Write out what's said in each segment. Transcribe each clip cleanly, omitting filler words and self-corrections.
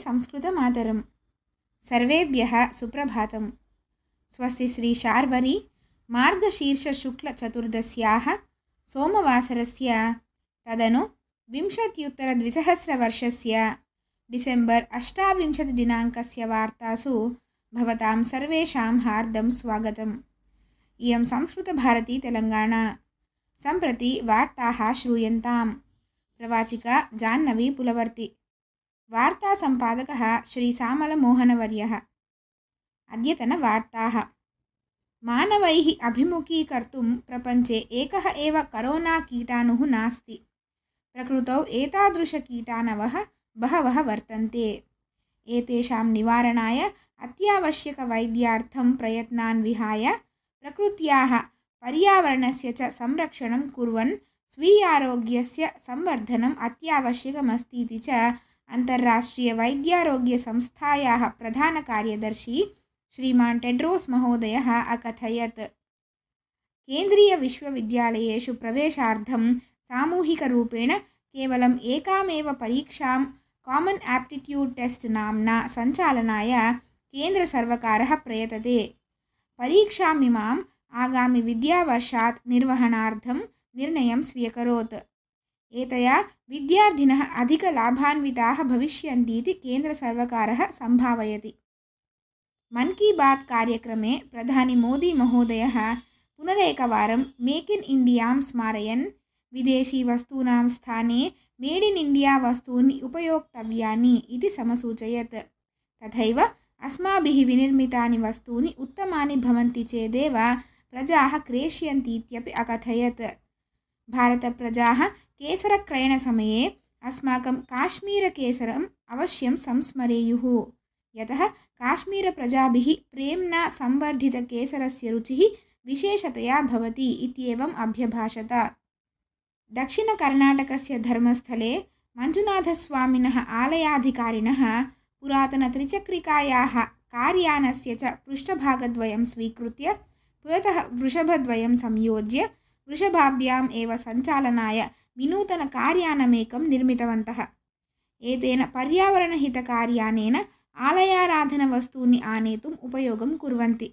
संस्कृतमातरम्। सर्वेभ्यः सुप्रभातम्। स्वस्ति श्री शार्वरी मार्गशीर्षशुक्लचतुर्दश्याः सोमवासरस्य तदनु 20-वर्षस्य डिसेम्बर् 28 दिनाङ्कस्य वार्तासु भवतां सर्वेषां हार्दं स्वागतम्। इयं संस्कृतभारती तेलङ्गाणा। सम्प्रति वार्ताः श्रूयन्ताम्। प्रवाचिका जाह्नवी पुलवर्ति। वार्ता संपादकः श्री सामलमोहनवर्यः। अद्यतनवार्ताः। मानवैः अभिमुखीकर्तुं प्रपञ्चे एकः एव करोना कीटाणुः नास्ति। प्रकृतौ एतादृशकीटाणवः बहवः वर्तन्ते। एतेषां निवारणाय अत्यावश्यकवैद्यार्थं प्रयत्नान् विहाय प्रकृत्याः पर्यावरणस्य च संरक्षणं कुर्वन् स्वीयारोग्यस्य संवर्धनम् अत्यावश्यकमस्तीति च अन्ताराष्ट्रीयवैद्यारोग्यसंस्थायाः प्रधानकार्यदर्शी श्रीमान् टेड्रोस् महोदयः अकथयत्। केन्द्रीयविश्वविद्यालयेषु प्रवेशार्थं सामूहिकरूपेण केवलम् एकामेव परीक्षां कामन् एप्टिट्यूड् टेस्ट् नाम्ना सञ्चालनाय केन्द्रसर्वकारः प्रयतते। परीक्षामिमाम् आगामिविद्यावर्षात् निर्वहणार्थं निर्णयं स्व्यकरोत्। एतया विद्यार्थिनः अधिकलाभान्विताः भविष्यन्तीति केन्द्रसर्वकारः सम्भावयति। मन की बात कार्यक्रमे प्रधानी मोदी महोदयः पुनरेकवारं मेक इन इंडियां स्मारयन् विदेशी वस्तूनां स्थाने मेड इन इंडिया वस्तूनि उपयोक्तव्यानि इति समसूचयत्। तथैव अस्माभिः विनिर्मितानि वस्तूनि उत्तमानि भवन्ति चेदेव प्रजाः क्रेष्यन्तीत्यपि अकथयत्। भारतप्रजाः केसरक्रयणसमये अस्माकं काश्मीरकेसरम् अवश्यं संस्मरेयुः, यतः काश्मीरप्रजाभिः प्रेम्णा संवर्धितकेसरस्य रुचिः विशेषतया भवति इत्येवम् अभ्यभाषत। दक्षिणकर्णाटकस्य धर्मस्थले मञ्जुनाथस्वामिनः आलयाधिकारिणः पुरातनत्रिचक्रिकायाः कार्यानस्य च पृष्ठभागद्वयं स्वीकृत्य पुरतः वृषभद्वयं संयोज्य वृषभाभ्याम् एव सञ्चालनाय विनूतनकार्यानमेकं निर्मितवन्तः। एतेन पर्यावरणहितकार्यानेन आलयाराधनवस्तूनि आनेतुम् उपयोगं कुर्वन्ति।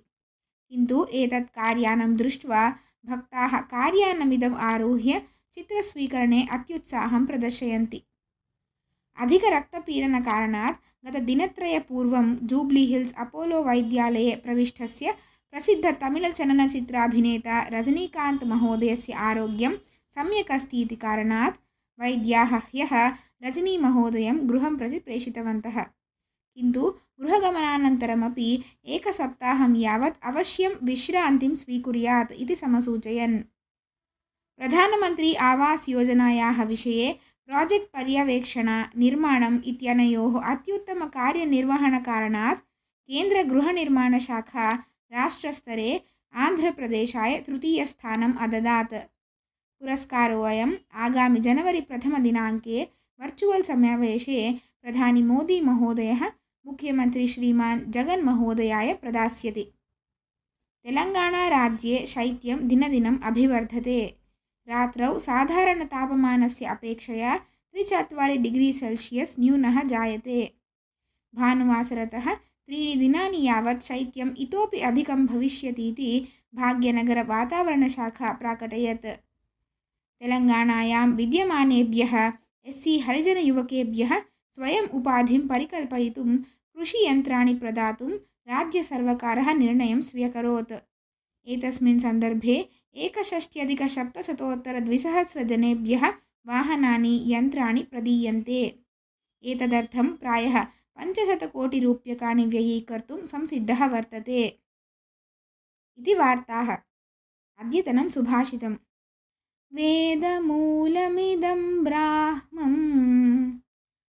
किन्तु एतत् कार्यानं दृष्ट्वा भक्ताः कार्यानमिदम् आरुह्य चित्रस्वीकरणे अत्युत्साहं प्रदर्शयन्ति। अधिकरक्तपीडनकारणात् गतदिनत्रयपूर्वं जूब्ली हिल्स् अपोलो वैद्यालये प्रविष्टस्य प्रसिद्धतमिळ्चलनचित्राभिनेता रजनीकान्त् महोदयस्य आरोग्यं सम्यक् अस्ति इति कारणात् वैद्याः ह्यः रजनीमहोदयं गृहं प्रति प्रेषितवन्तः। किन्तु गृहगमनानन्तरमपि एकसप्ताहं यावत् अवश्यं विश्रान्तिं स्वीकुर्यात् इति समसूचयन्। प्रधानमन्त्री आवास योजनायाः विषये प्राजेक्ट् पर्यवेक्षण निर्माणम् इत्यनयोः अत्युत्तमकार्यनिर्वहणकारणात् केन्द्रगृहनिर्माणशाखा राष्ट्रस्तरे आन्ध्रप्रदेशाय तृतीयस्थानम् अददात्। पुरस्कारोऽयम् आगामि जनवरी 1 दिनाङ्के वर्चुवल् समावेशे प्रधानी मोदी महोदयः मुख्यमंत्री श्रीमान् जगन् महोदयाय प्रदास्यति। तेलङ्गाणाराज्ये शैत्यं दिनदिनम् अभिवर्धते। रात्रौ साधारणतापमानस्य अपेक्षया 3-4 डिग्री सेल्सियस् न्यूनः जायते। भानुवासरतः 3 दिनानि यावत् शैत्यम् इतोपि अधिकं भविष्यतीति भाग्यनगरवातावरणशाखा प्राकटयत्। तेलङ्गाणायां विद्यमानेभ्यः एस्सी हरिजनयुवकेभ्यः स्वयम् उपाधिं परिकल्पयितुं कृषियन्त्राणि प्रदातुं राज्यसर्वकारः निर्णयं स्व्यकरोत्। एतस्मिन् सन्दर्भे 61,700 जनेभ्यः वाहनानि यन्त्राणि प्रदीयन्ते। एतदर्थं प्रायः 500 कोटि रूप्यकाणि व्ययीकर्तुं संसिद्धः वर्तते इति वार्ताः। अद्यतनं सुभाषितम्। वेदमूलमिदं ब्राह्मं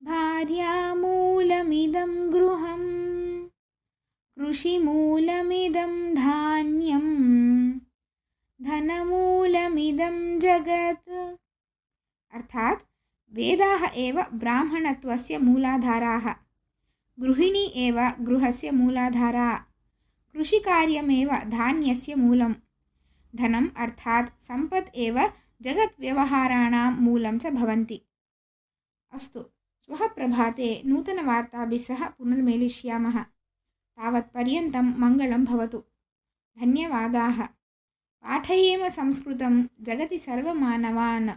भार्यामूलमिदं गृहं कृषिमूलमिदं धान्यं धनमूलमिदं जगत्। अर्थात् वेदाः एव ब्राह्मणत्वस्य मूलाधाराः, गृहिणी एव गृहस्य मूलाधारा, कृषिकार्यमेव धान्यस्य मूलं, धनम् अर्थात् सम्पत् एव जगत् व्यवहाराणां मूलं च भवन्ति। अस्तु, श्वः प्रभाते नूतनवार्ताभिः सह पुनर्मेलिष्यामः। तावत्पर्यन्तं मङ्गलं भवतु। धन्यवादाः। पाठयेम संस्कृतं जगति सर्वमानवान्।